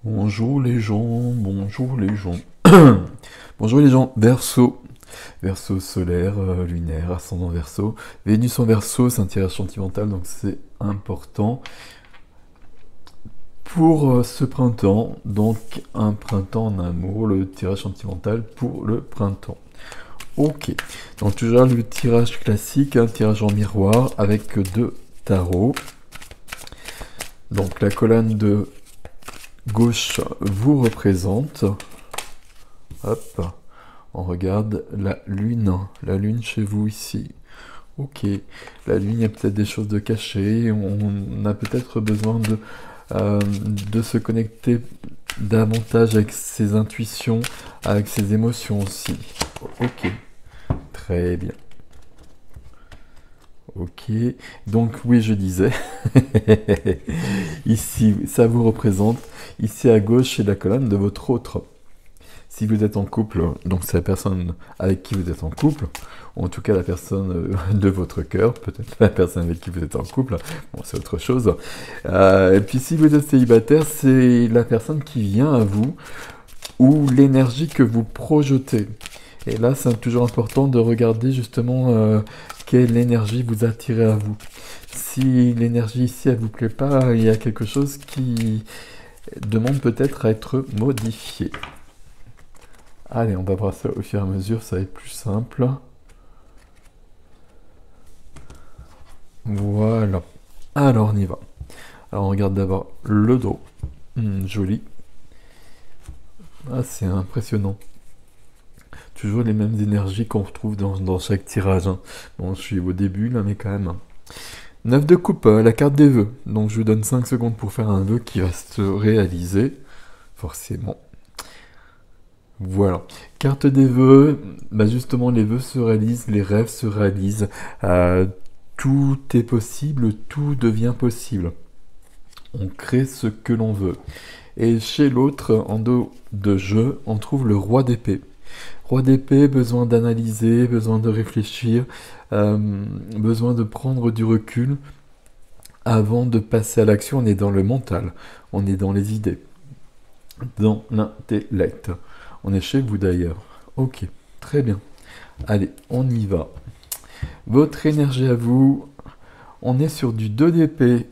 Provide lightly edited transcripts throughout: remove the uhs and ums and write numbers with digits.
Bonjour les gens, bonjour les gens. Bonjour les gens, Verseau. Verseau solaire, lunaire, ascendant Verseau. Vénus en Verseau, c'est un tirage sentimental, donc c'est important. Pour ce printemps, donc un printemps en amour, le tirage sentimental pour le printemps. Ok, donc toujours le tirage classique, un tirage en miroir avec deux tarots. Donc la colonne de gauche vous représente. Hop, on regarde la lune chez vous ici. Ok, la lune, il y a peut-être des choses de cachées, on a peut-être besoin de se connecter davantage avec ses intuitions, avec ses émotions aussi. Ok, très bien. Ok, donc oui, je disais, ici, ça vous représente, ici à gauche, c'est la colonne de votre autre. Si vous êtes en couple, donc c'est la personne avec qui vous êtes en couple, ou en tout cas la personne de votre cœur, peut-être la personne avec qui vous êtes en couple, bon c'est autre chose. Et puis si vous êtes célibataire, c'est la personne qui vient à vous, ou l'énergie que vous projetez. Et là, c'est toujours important de regarder justement quelle énergie vous attirez à vous. Si l'énergie ici, elle vous plaît pas, il y a quelque chose qui demande peut-être à être modifié. Allez, on va voir ça au fur et à mesure, ça va être plus simple. Voilà. Alors, on y va. Alors, on regarde d'abord le dos. Joli. Ah, c'est impressionnant. Toujours les mêmes énergies qu'on retrouve dans chaque tirage. Hein. Bon, je suis au début là, mais quand même. 9 de coupe, la carte des vœux. Donc, je vous donne 5 secondes pour faire un vœu qui va se réaliser. Forcément. Voilà. Carte des vœux, bah justement les vœux se réalisent, les rêves se réalisent, tout est possible, tout devient possible. On crée ce que l'on veut. Et chez l'autre, en dos de jeu, on trouve le roi d'épée. Roi d'épée, besoin d'analyser, besoin de réfléchir, besoin de prendre du recul. Avant de passer à l'action, on est dans le mental, on est dans les idées, dans l'intellect. On est chez vous d'ailleurs. Ok, très bien. Allez, on y va. Votre énergie à vous, on est sur du 2 d'épée.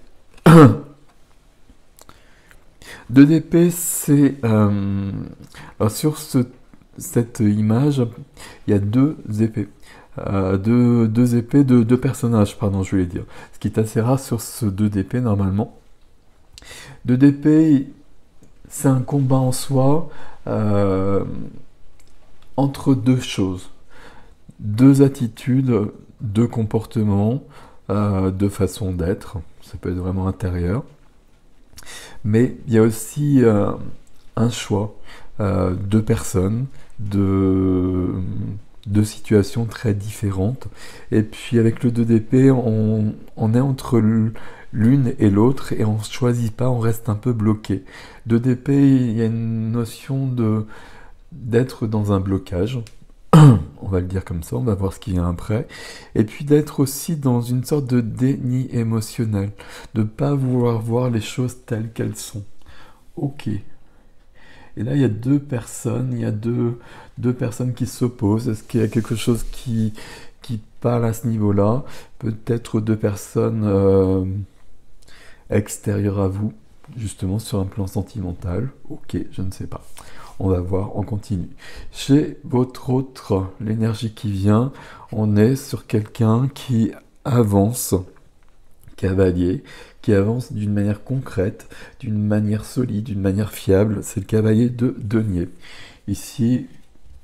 2 d'épée, c'est... alors sur cette image, il y a deux épées. Deux épées de deux personnages, pardon, je voulais dire. Ce qui est assez rare sur ce 2 d'épée, normalement. 2 d'épée, c'est un combat en soi entre deux choses. Deux attitudes, deux comportements, deux façons d'être. Ça peut être vraiment intérieur. Mais il y a aussi un choix de personnes, de situations très différentes. Et puis avec le 2 d'épée, on est entre l'une et l'autre et on ne choisit pas, on reste un peu bloqué. 2 d'épée, il y a une notion d'être dans un blocage. On va le dire comme ça, on va voir ce qui vient après. Et puis d'être aussi dans une sorte de déni émotionnel, de ne pas vouloir voir les choses telles qu'elles sont. Ok. Et là, il y a deux personnes, il y a deux personnes qui s'opposent. Est-ce qu'il y a quelque chose qui parle à ce niveau-là? Peut-être deux personnes extérieures à vous, justement sur un plan sentimental. Ok, je ne sais pas. On va voir, on continue. Chez votre autre, l'énergie qui vient, on est sur quelqu'un qui avance, cavalier, qui avance d'une manière concrète, d'une manière solide, d'une manière fiable. C'est le cavalier de denier. Ici,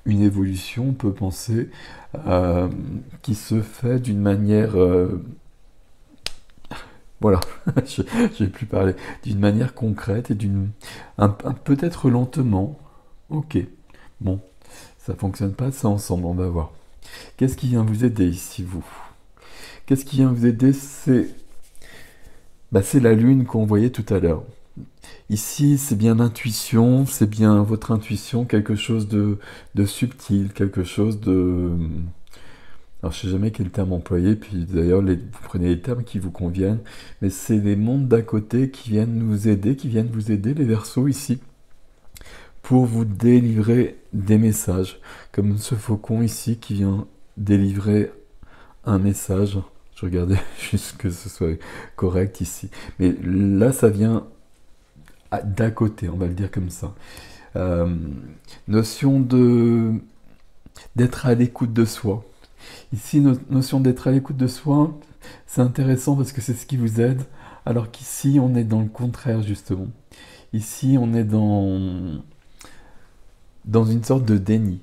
une évolution, on peut penser, qui se fait d'une manière... voilà, je ne vais plus parler. D'une manière concrète et peut-être lentement. Ok, bon, ça fonctionne pas ça ensemble, on va voir. Qu'est-ce qui vient vous aider ici, vous? Qu'est-ce qui vient vous aider? C'est la lune qu'on voyait tout à l'heure. Ici, c'est bien l'intuition, c'est bien votre intuition, quelque chose de subtil, quelque chose de... Alors, je sais jamais quel terme employer, puis d'ailleurs, vous prenez les termes qui vous conviennent, mais c'est les mondes d'à côté qui viennent nous aider, qui viennent vous aider, les Verseaux, ici. pour vous délivrer des messages, comme ce faucon ici qui vient délivrer un message. Je regardais juste que ce soit correct ici. Mais là, ça vient d'à côté, on va le dire comme ça. Notion d'être à l'écoute de soi. Ici, notion d'être à l'écoute de soi, c'est intéressant parce que c'est ce qui vous aide, alors qu'ici, on est dans le contraire, justement. Ici, on est dans une sorte de déni.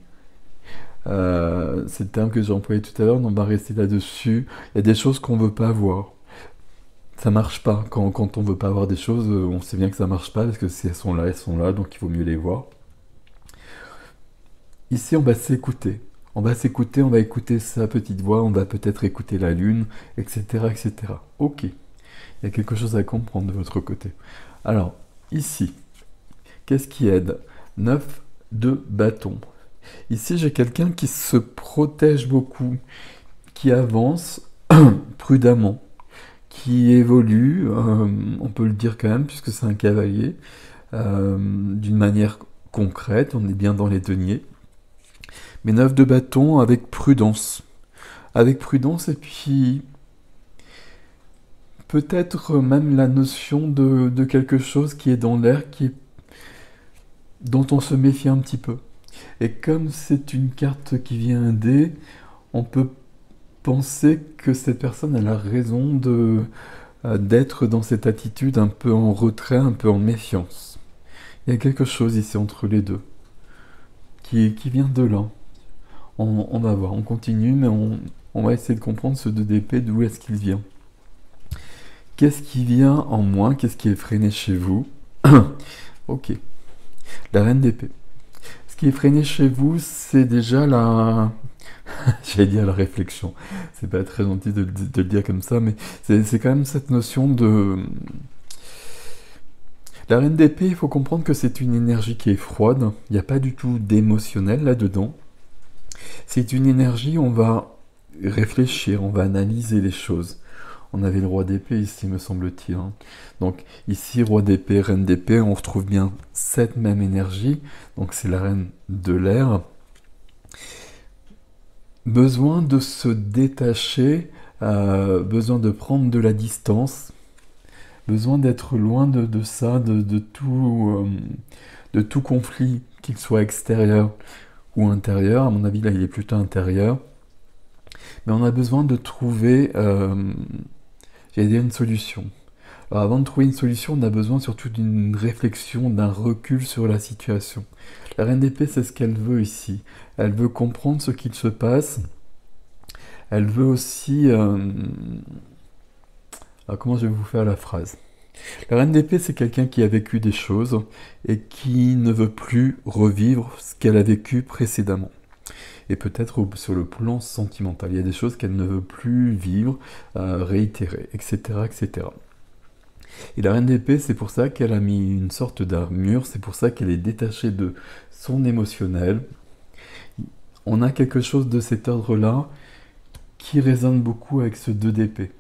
C'est le terme que j'ai employé tout à l'heure, on va rester là-dessus. Il y a des choses qu'on ne veut pas voir. Ça marche pas. Quand on veut pas voir des choses, on sait bien que ça marche pas, parce que si elles sont là, donc il vaut mieux les voir. Ici, on va s'écouter. On va s'écouter, on va écouter sa petite voix, on va peut-être écouter la lune, etc., etc. Ok. Il y a quelque chose à comprendre de votre côté. Alors, ici, qu'est-ce qui aide? 9 de bâton. Ici, j'ai quelqu'un qui se protège beaucoup, qui avance prudemment, qui évolue, on peut le dire quand même, puisque c'est un cavalier, d'une manière concrète, on est bien dans les deniers. Mais 9 de bâton avec prudence. Avec prudence, et puis peut-être même la notion de quelque chose qui est dans l'air, dont on se méfie un petit peu. Et comme c'est une carte qui vient aider, on peut penser que cette personne elle a raison d'être dans cette attitude un peu en retrait, un peu en méfiance. Il y a quelque chose ici entre les deux qui vient de là. On va voir, on continue, mais on va essayer de comprendre ce 2 d'épée, d'où est-ce qu'il vient. Qu'est-ce qui vient en moins? Qu'est-ce qui est freiné chez vous? Ok, la reine d'épée. Ce qui est freiné chez vous, c'est déjà la... J'allais dire la réflexion. C'est pas très gentil de le dire comme ça, mais c'est quand même cette notion de... La reine d'épée, il faut comprendre que c'est une énergie qui est froide. Il n'y a pas du tout d'émotionnel là-dedans. C'est une énergie, on va réfléchir, on va analyser les choses. On avait le roi d'épée ici, me semble-t-il. Donc ici, roi d'épée, reine d'épée, on retrouve bien cette même énergie. Donc c'est la reine de l'air. Besoin de se détacher, besoin de prendre de la distance, besoin d'être loin de ça, de tout conflit, qu'il soit extérieur ou intérieur. À mon avis, là, il est plutôt intérieur. Mais on a besoin de trouver, j'allais dire, une solution. Alors avant de trouver une solution, on a besoin surtout d'une réflexion, d'un recul sur la situation. La reine d'épée, c'est ce qu'elle veut ici. Elle veut comprendre ce qu'il se passe. Elle veut aussi... Alors comment je vais vous faire la phrase? La reine d'épée, c'est quelqu'un qui a vécu des choses et qui ne veut plus revivre ce qu'elle a vécu précédemment. Et peut-être sur le plan sentimental. Il y a des choses qu'elle ne veut plus vivre, réitérer, etc., etc. Et la reine d'épée, c'est pour ça qu'elle a mis une sorte d'armure, c'est pour ça qu'elle est détachée de son émotionnel. On a quelque chose de cet ordre-là qui résonne beaucoup avec ce 2 d'épée.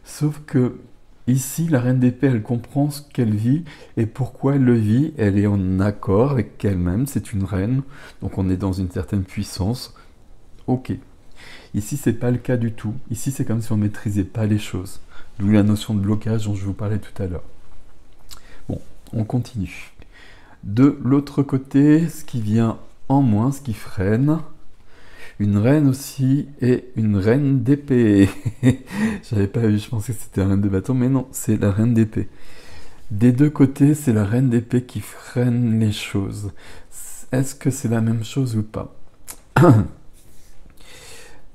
Sauf que ici, la reine d'épée, elle comprend ce qu'elle vit et pourquoi elle le vit. Elle est en accord avec elle-même, c'est une reine, donc on est dans une certaine puissance. Ok. Ici, c'est pas le cas du tout. Ici, c'est comme si on ne maîtrisait pas les choses. D'où la notion de blocage dont je vous parlais tout à l'heure. Bon, on continue. De l'autre côté, ce qui vient en moins, ce qui freine, une reine aussi et une reine d'épée. J'avais pas vu, je pensais que c'était la reine de bâton, mais non, c'est la reine d'épée. Des deux côtés, c'est la reine d'épée qui freine les choses. Est-ce que c'est la même chose ou pas?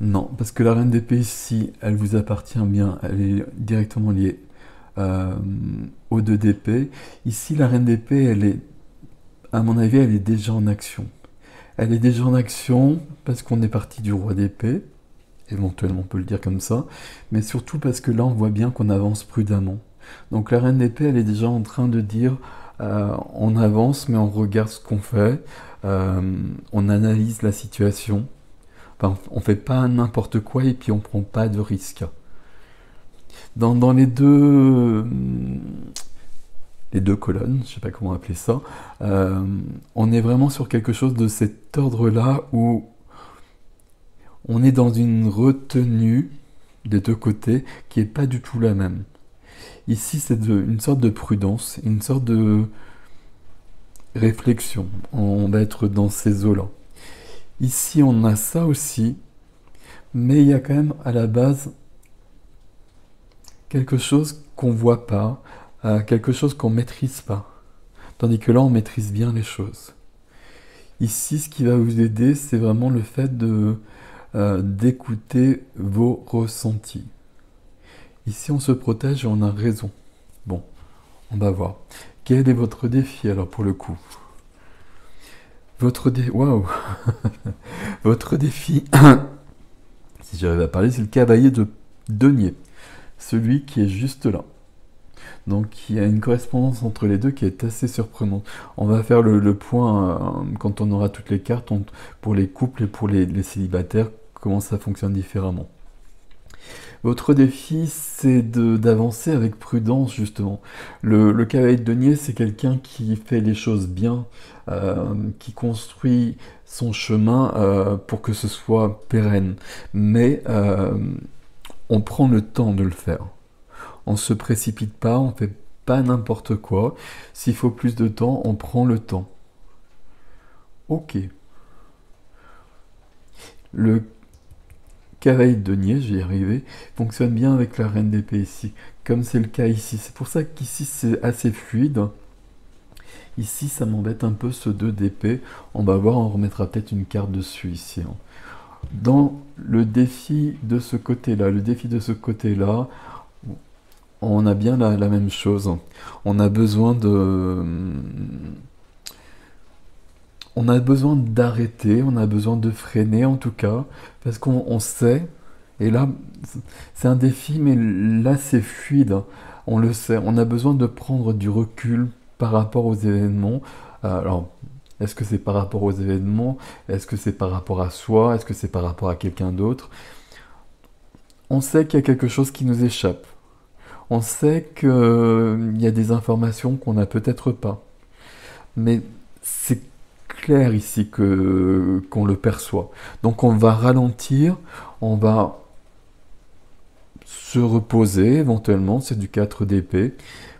Non, parce que la reine d'épée ici, elle vous appartient bien, elle est directement liée au 2 d'épée. Ici, la reine d'épée, elle est, à mon avis, elle est déjà en action. Elle est déjà en action parce qu'on est parti du roi d'épée, éventuellement on peut le dire comme ça, mais surtout parce que là on voit bien qu'on avance prudemment. Donc la reine d'épée, elle est déjà en train de dire on avance mais on regarde ce qu'on fait, on analyse la situation, enfin, on fait pas n'importe quoi et puis on prend pas de risques. Dans les deux... les deux colonnes, je ne sais pas comment appeler ça, on est vraiment sur quelque chose de cet ordre-là où on est dans une retenue des deux côtés qui n'est pas du tout la même. Ici, c'est une sorte de prudence, une sorte de réflexion. On va être dans ces eaux-là. Ici, on a ça aussi, mais il y a quand même à la base quelque chose qu'on ne voit pas, quelque chose qu'on ne maîtrise pas. Tandis que là, on maîtrise bien les choses. Ici, ce qui va vous aider, c'est vraiment le fait d'écouter vos ressentis. Ici, on se protège et on a raison. Bon, on va voir. Quel est votre défi, alors, pour le coup? Waouh. Votre défi, si j'arrive à parler, c'est le cavalier de denier. Celui qui est juste là. Donc il y a une correspondance entre les deux qui est assez surprenante. On va faire le point quand on aura toutes les cartes pour les couples et pour les célibataires, comment ça fonctionne différemment. Votre défi, c'est d'avancer avec prudence, justement. Le cavalier de denier, c'est quelqu'un qui fait les choses bien, qui construit son chemin pour que ce soit pérenne. Mais on prend le temps de le faire. On ne se précipite pas, on ne fait pas n'importe quoi. S'il faut plus de temps, on prend le temps. Ok. Le cavalier de denier, j'y ai arrivé, fonctionne bien avec la reine d'épée ici, comme c'est le cas ici. C'est pour ça qu'ici c'est assez fluide. Ici ça m'embête un peu ce 2 d'épée. On va voir, on remettra peut-être une carte dessus ici. Dans le défi de ce côté-là, on a bien la même chose. On a besoin d'arrêter, on a besoin de freiner en tout cas, parce qu'on sait, et là c'est un défi, mais là c'est fluide, on le sait, on a besoin de prendre du recul par rapport aux événements. Alors, est-ce que c'est par rapport aux événements? Est-ce que c'est par rapport à soi? Est-ce que c'est par rapport à quelqu'un d'autre? On sait qu'il y a quelque chose qui nous échappe. On sait qu'il y a des informations qu'on n'a peut-être pas. Mais c'est clair ici qu'on le perçoit. Donc on va ralentir, on va se reposer éventuellement, c'est du 4 d'épée.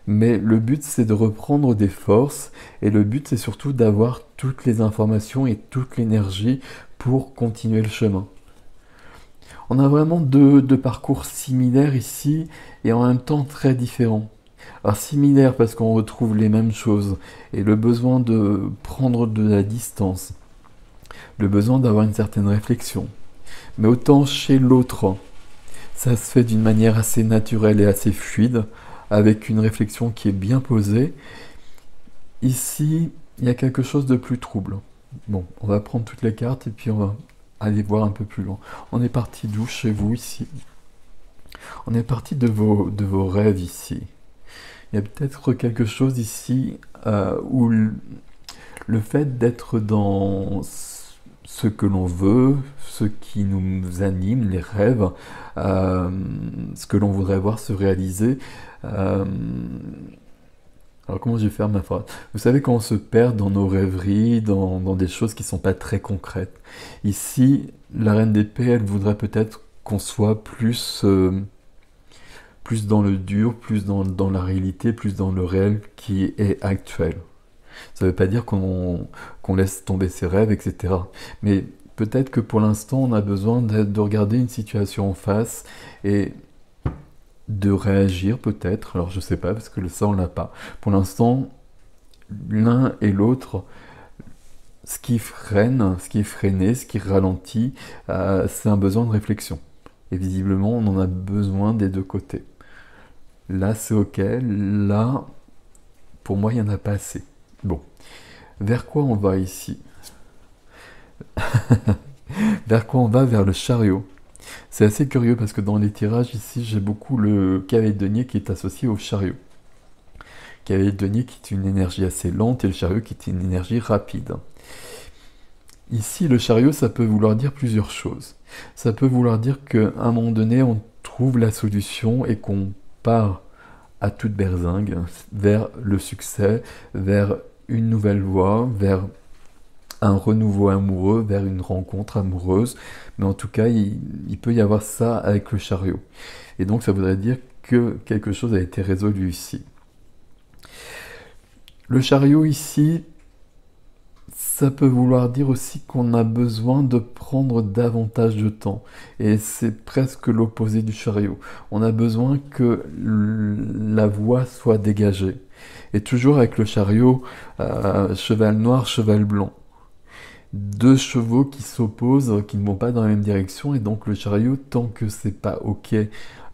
Mais le but c'est de reprendre des forces et le but c'est surtout d'avoir toutes les informations et toute l'énergie pour continuer le chemin. On a vraiment deux parcours similaires ici et en même temps très différents. Alors similaires parce qu'on retrouve les mêmes choses et le besoin de prendre de la distance, le besoin d'avoir une certaine réflexion. Mais autant chez l'autre, ça se fait d'une manière assez naturelle et assez fluide, avec une réflexion qui est bien posée. Ici, il y a quelque chose de plus trouble. Bon, on va prendre toutes les cartes et puis on va aller voir un peu plus loin. On est parti d'où chez vous ici? On est parti de vos rêves ici. Il y a peut-être quelque chose ici où le fait d'être dans ce que l'on veut, ce qui nous anime, les rêves, ce que l'on voudrait voir se réaliser. Alors comment je vais faire ma phrase? Vous savez, quand on se perd dans nos rêveries, dans des choses qui ne sont pas très concrètes. Ici, la reine d'épée, elle voudrait peut-être qu'on soit plus dans le dur, plus dans la réalité, plus dans le réel qui est actuel. Ça ne veut pas dire qu'on laisse tomber ses rêves, etc. Mais peut-être que pour l'instant, on a besoin de regarder une situation en face et de réagir peut-être. Alors je sais pas, parce que ça on l'a pas. Pour l'instant, l'un et l'autre, ce qui freine, ce qui est freiné, ce qui ralentit, c'est un besoin de réflexion. Et visiblement, on en a besoin des deux côtés. Là, c'est ok. Là, pour moi, il n'y en a pas assez. Bon. Vers quoi on va ici? Vers quoi on va? Vers le chariot. C'est assez curieux parce que dans les tirages ici, j'ai beaucoup le cavalier de denier qui est associé au chariot. Cavalier de denier qui est une énergie assez lente et le chariot qui est une énergie rapide. Ici, le chariot, ça peut vouloir dire plusieurs choses. Ça peut vouloir dire qu'à un moment donné, on trouve la solution et qu'on part à toute berzingue vers le succès, vers une nouvelle voie, vers un renouveau amoureux, vers une rencontre amoureuse. Mais en tout cas, il peut y avoir ça avec le chariot. Et donc, ça voudrait dire que quelque chose a été résolu ici. Le chariot ici, ça peut vouloir dire aussi qu'on a besoin de prendre davantage de temps. Et c'est presque l'opposé du chariot. On a besoin que la voie soit dégagée. Et toujours avec le chariot, cheval noir, cheval blanc. Deux chevaux qui s'opposent, qui ne vont pas dans la même direction, et donc le chariot, tant que c'est pas ok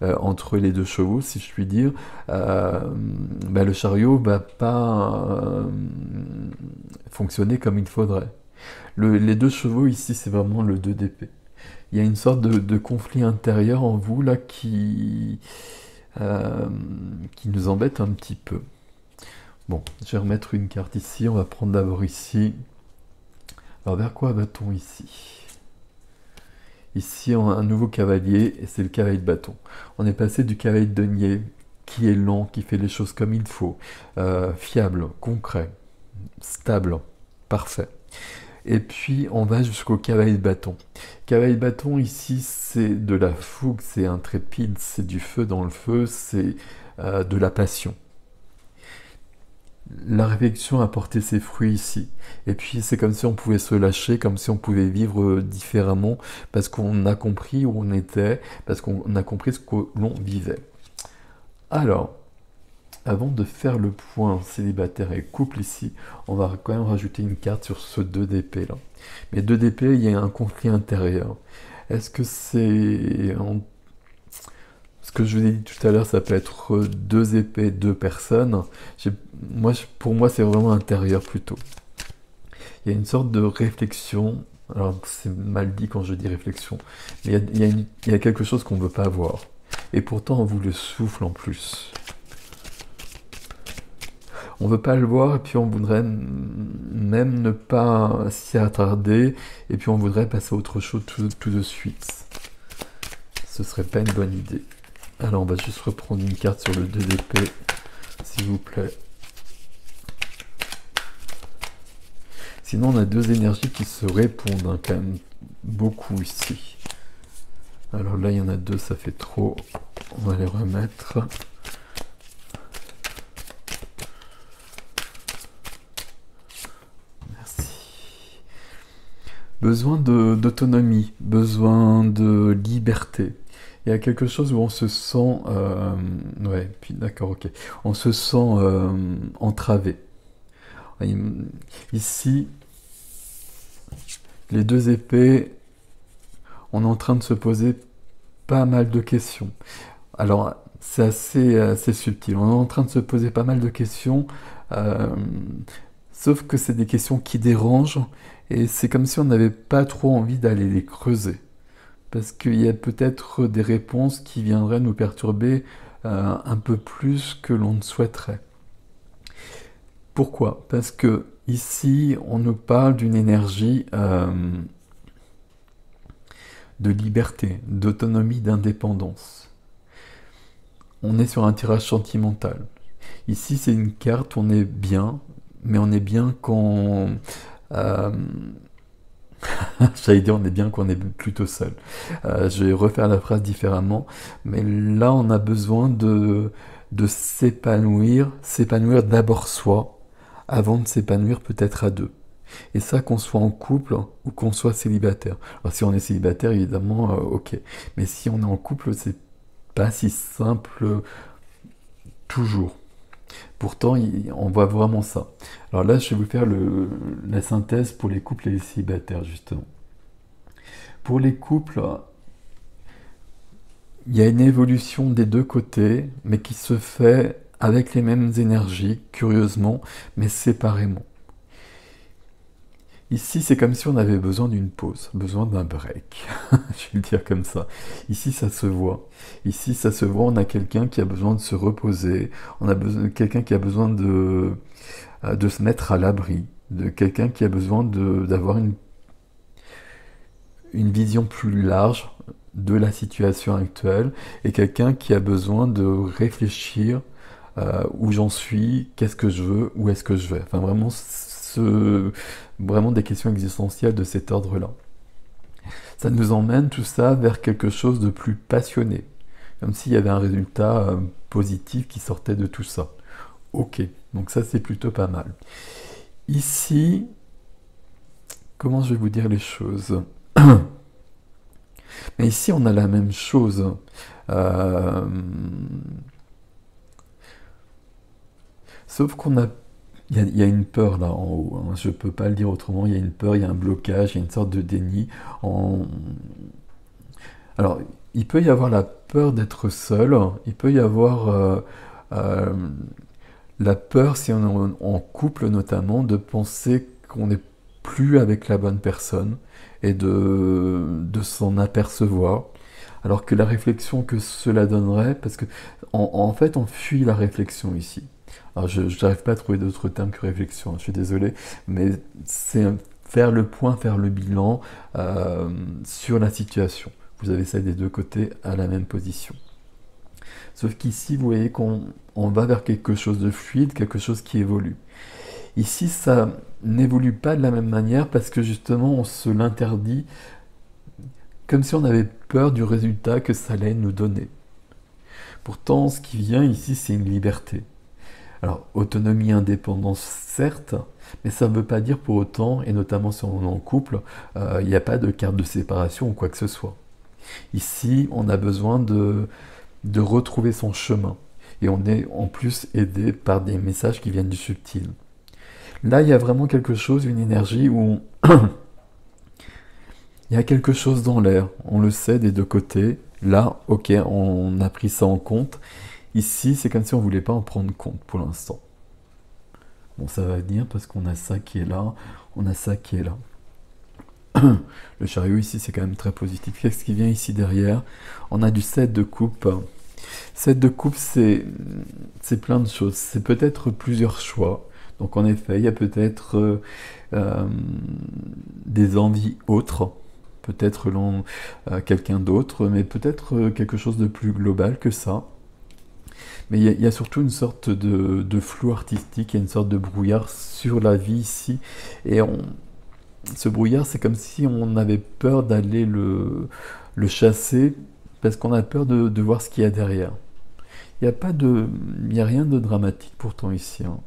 entre les deux chevaux, si je puis dire, le chariot va pas fonctionner comme il faudrait. Les deux chevaux ici, c'est vraiment le 2 d'épée. Il y a une sorte de conflit intérieur en vous là qui nous embête un petit peu. Bon, je vais remettre une carte ici, on va prendre d'abord ici. Alors vers quoi va-t-on ici? Ici, on a un nouveau cavalier, et c'est le cavalier de bâton. On est passé du cavalier de denier, qui est lent, qui fait les choses comme il faut, fiable, concret, stable, parfait. Et puis, on va jusqu'au cavalier de bâton. Cavalier de bâton, ici, c'est de la fougue, c'est intrépide, c'est du feu dans le feu, c'est de la passion. La réflexion a porté ses fruits ici. Et puis c'est comme si on pouvait se lâcher, comme si on pouvait vivre différemment, parce qu'on a compris où on était, parce qu'on a compris ce que l'on vivait. Alors, avant de faire le point célibataire et couple ici, on va quand même rajouter une carte sur ce 2 d'épée là. Mais 2 d'épée, il y a un conflit intérieur. Est-ce que c'est... Ce que je vous ai dit tout à l'heure, ça peut être 2 épées, 2 personnes. Pour moi, c'est vraiment intérieur plutôt. Il y a une sorte de réflexion. Alors, c'est mal dit quand je dis réflexion. Mais il y a quelque chose qu'on ne veut pas voir. Et pourtant, on vous le souffle en plus. On ne veut pas le voir et puis on voudrait même ne pas s'y attarder. Et puis on voudrait passer à autre chose tout de suite. Ce serait pas une bonne idée. Alors on va juste reprendre une carte sur le 2 d'épée, s'il vous plaît. Sinon on a deux énergies qui se répondent hein, quand même beaucoup ici. Alors là il y en a deux, ça fait trop. On va les remettre. Merci. Besoin d'autonomie, besoin de liberté. Il y a quelque chose où on se sent... ouais, puis d'accord, ok. On se sent entravé. Ici, les 2 épées, on est en train de se poser pas mal de questions. Alors, c'est assez subtil. On est en train de se poser pas mal de questions, sauf que c'est des questions qui dérangent, et c'est comme si on n'avait pas trop envie d'aller les creuser. Parce qu'il y a peut-être des réponses qui viendraient nous perturber un peu plus que l'on ne souhaiterait. Pourquoi? Parce que ici, on nous parle d'une énergie de liberté, d'autonomie, d'indépendance. On est sur un tirage sentimental. Ici, c'est une carte, on est bien, mais on est bien quand... J'allais dire on est bien qu'on est plutôt seul. Je vais refaire la phrase différemment, mais là on a besoin de s'épanouir d'abord soi, avant de s'épanouir peut-être à deux. Et ça, qu'on soit en couple ou qu'on soit célibataire. Alors si on est célibataire, évidemment, ok. Mais si on est en couple, c'est pas si simple toujours. Pourtant, on voit vraiment ça. Alors là, je vais vous faire la synthèse pour les couples et les célibataires, justement. Pour les couples, il y a une évolution des deux côtés, mais qui se fait avec les mêmes énergies, curieusement, mais séparément. Ici, c'est comme si on avait besoin d'une pause, besoin d'un break. Je vais le dire comme ça. Ici, ça se voit. Ici, ça se voit, on a quelqu'un qui a besoin de se reposer, on a quelqu'un qui a besoin de se mettre à l'abri, de quelqu'un qui a besoin d'avoir une vision plus large de la situation actuelle, et quelqu'un qui a besoin de réfléchir où j'en suis, qu'est-ce que je veux, où est-ce que je vais. Enfin, vraiment, vraiment des questions existentielles de cet ordre-là. Ça nous emmène tout ça vers quelque chose de plus passionné, comme s'il y avait un résultat positif qui sortait de tout ça. Ok, donc ça c'est plutôt pas mal. Ici, comment je vais vous dire les choses? Mais ici on a la même chose. Euh, Sauf qu'on a... Il y a une peur là en haut, hein. Je peux pas le dire autrement, il y a une peur, il y a un blocage, il y a une sorte de déni. En... Alors, il peut y avoir la peur d'être seul, il peut y avoir euh, la peur, si on est en couple notamment, de penser qu'on n'est plus avec la bonne personne et de s'en apercevoir. Alors que la réflexion que cela donnerait, parce que en fait on fuit la réflexion ici. Alors je n'arrive pas à trouver d'autres termes que réflexion, je suis désolé, mais c'est faire le point, faire le bilan sur la situation. Vous avez ça des deux côtés à la même position. Sauf qu'ici, vous voyez qu'on va vers quelque chose de fluide, quelque chose qui évolue. Ici, ça n'évolue pas de la même manière parce que justement, on se l'interdit comme si on avait peur du résultat que ça allait nous donner. Pourtant, ce qui vient ici, c'est une liberté. Alors, autonomie, indépendance, certes, mais ça ne veut pas dire pour autant, et notamment si on est en couple, il n'y a pas de carte de séparation ou quoi que ce soit. Ici, on a besoin de retrouver son chemin. Et on est en plus aidé par des messages qui viennent du subtil. Là, il y a vraiment quelque chose, une énergie où il y a quelque chose dans l'air. On le sait des deux côtés. Là, ok, on a pris ça en compte. Ici, c'est comme si on ne voulait pas en prendre compte pour l'instant. Bon, ça va venir parce qu'on a ça qui est là, on a ça qui est là. Le chariot ici, c'est quand même très positif. Qu'est-ce qui vient ici derrière? On a du 7 de coupe. 7 de coupe, c'est plein de choses. C'est peut-être plusieurs choix. Donc en effet, il y a peut-être des envies autres, peut-être quelqu'un d'autre, mais peut-être quelque chose de plus global que ça. Mais il y a surtout une sorte de flou artistique, il y a une sorte de brouillard sur la vie ici. Et ce brouillard, c'est comme si on avait peur d'aller le chasser, parce qu'on a peur de voir ce qu'il y a derrière. Il n'y a rien de dramatique pourtant ici, hein.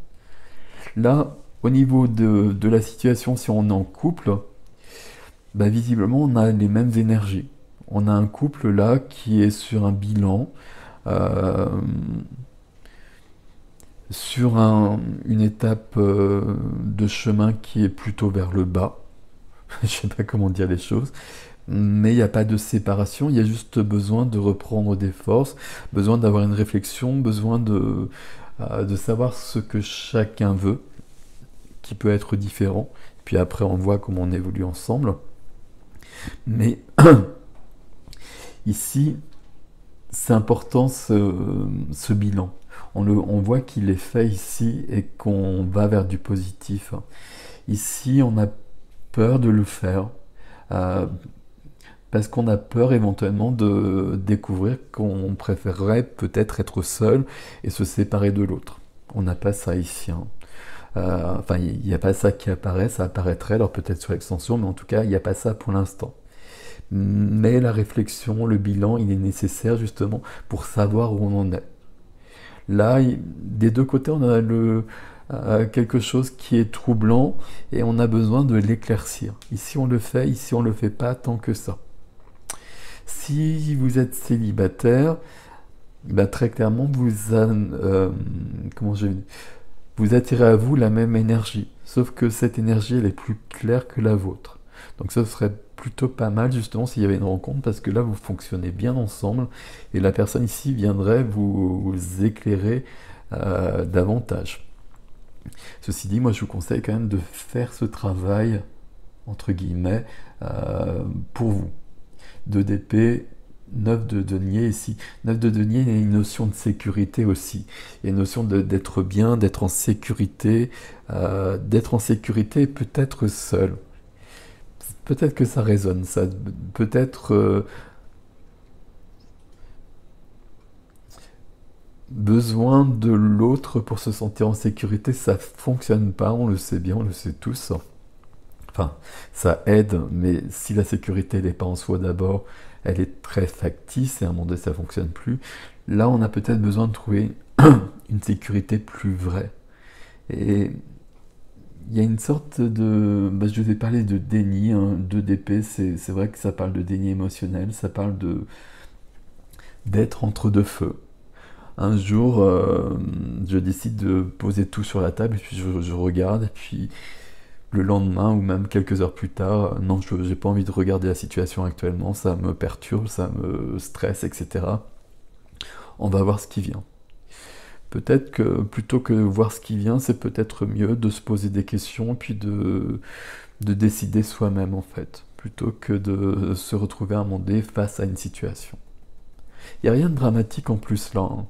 Là, au niveau de la situation, si on est en couple, bah, visiblement on a les mêmes énergies. On a un couple là qui est sur un bilan, euh, sur une étape de chemin qui est plutôt vers le bas. Je ne sais pas comment dire les choses. Mais il n'y a pas de séparation, il y a juste besoin de reprendre des forces, besoin d'avoir une réflexion, besoin de savoir ce que chacun veut, qui peut être différent. Puis après, on voit comment on évolue ensemble. Mais ici, c'est important ce bilan. On voit qu'il est fait ici et qu'on va vers du positif. Ici, on a peur de le faire. Parce qu'on a peur éventuellement de découvrir qu'on préférerait peut-être être seul et se séparer de l'autre. On n'a pas ça ici, hein. Enfin, il n'y a pas ça qui apparaît, ça apparaîtrait, alors peut-être sur l'extension, mais en tout cas, il n'y a pas ça pour l'instant. Mais la réflexion, le bilan, il est nécessaire justement pour savoir où on en est. Là, des deux côtés, on a quelque chose qui est troublant et on a besoin de l'éclaircir. Ici, on le fait, ici, on ne le fait pas tant que ça. Si vous êtes célibataire, bah, très clairement, vous attirez à vous la même énergie. Sauf que cette énergie, elle est plus claire que la vôtre. Donc ça serait plutôt pas mal justement s'il y avait une rencontre, parce que là, vous fonctionnez bien ensemble et la personne ici viendrait vous éclairer davantage. Ceci dit, moi, je vous conseille quand même de faire ce travail, entre guillemets, pour vous. 2 d'épée, 9 de denier ici. 9 de denier, il y a une notion de sécurité aussi. Il y a une notion d'être bien, d'être en sécurité et peut-être seul. Peut-être que ça résonne, ça. Peut-être... besoin de l'autre pour se sentir en sécurité, ça fonctionne pas, on le sait bien, on le sait tous. Enfin, ça aide, mais si la sécurité n'est pas en soi d'abord, elle est très factice et à un moment donné, ça fonctionne plus. Là, on a peut-être besoin de trouver une sécurité plus vraie. Et il y a une sorte de... je vais parler de déni, hein, 2DP, c'est vrai que ça parle de déni émotionnel, ça parle d'être entre deux feux. Un jour, je décide de poser tout sur la table, et puis je regarde, et puis le lendemain, ou même quelques heures plus tard, non, je n'ai pas envie de regarder la situation actuellement, ça me perturbe, ça me stresse, etc. On va voir ce qui vient. Peut-être que plutôt que de voir ce qui vient, c'est peut-être mieux de se poser des questions, puis de décider soi-même, en fait, plutôt que de se retrouver à un moment donné face à une situation. Il n'y a rien de dramatique en plus là, hein.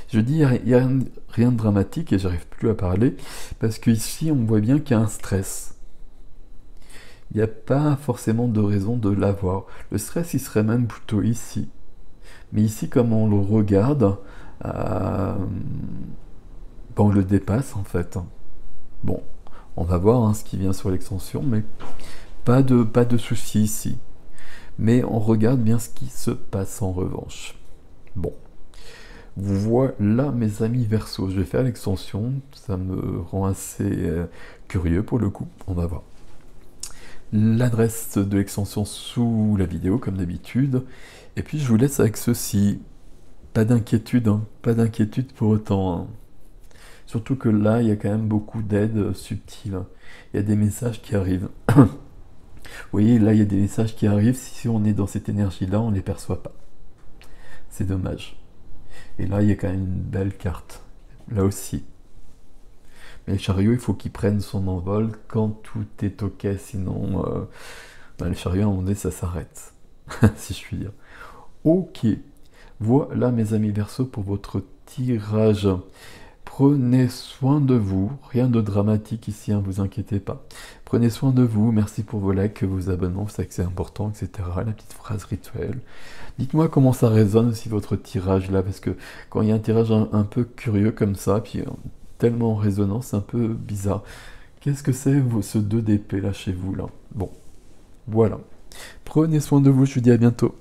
Je dis il n'y a rien de dramatique et j'arrive plus à parler parce qu'ici on voit bien qu'il y a un stress. Il n'y a pas forcément de raison de l'avoir. Le stress il serait même plutôt ici. Mais ici comme on le regarde, euh, on le dépasse en fait. Bon, on va voir hein, ce qui vient sur l'extension, mais pas de souci ici. Mais on regarde bien ce qui se passe en revanche. Bon. Voilà mes amis Verseau, je vais faire l'extension, ça me rend assez curieux pour le coup, on va voir. L'adresse de l'extension sous la vidéo comme d'habitude, et puis je vous laisse avec ceci, pas d'inquiétude, hein, pas d'inquiétude pour autant. Hein. Surtout que là, il y a quand même beaucoup d'aides subtiles, hein. Il y a des messages qui arrivent. Vous voyez, là, il y a des messages qui arrivent, si on est dans cette énergie-là, on ne les perçoit pas. C'est dommage. Et là, il y a quand même une belle carte. Là aussi. Mais le chariot, il faut qu'il prenne son envol quand tout est ok. Sinon, le chariot, à un moment donné, ça s'arrête. Si je puis dire. Ok. Voilà, mes amis Verseau, pour votre tirage. Prenez soin de vous. Rien de dramatique ici, hein, vous inquiétez pas. Prenez soin de vous. Merci pour vos likes, vos abonnements. C'est que c'est important, etc. La petite phrase rituelle. Dites-moi comment ça résonne aussi votre tirage là, parce que quand il y a un tirage un peu curieux comme ça, puis tellement en résonance, c'est un peu bizarre. Qu'est-ce que c'est ce 2 d'épée là chez vous là? Bon, voilà. Prenez soin de vous, je vous dis à bientôt.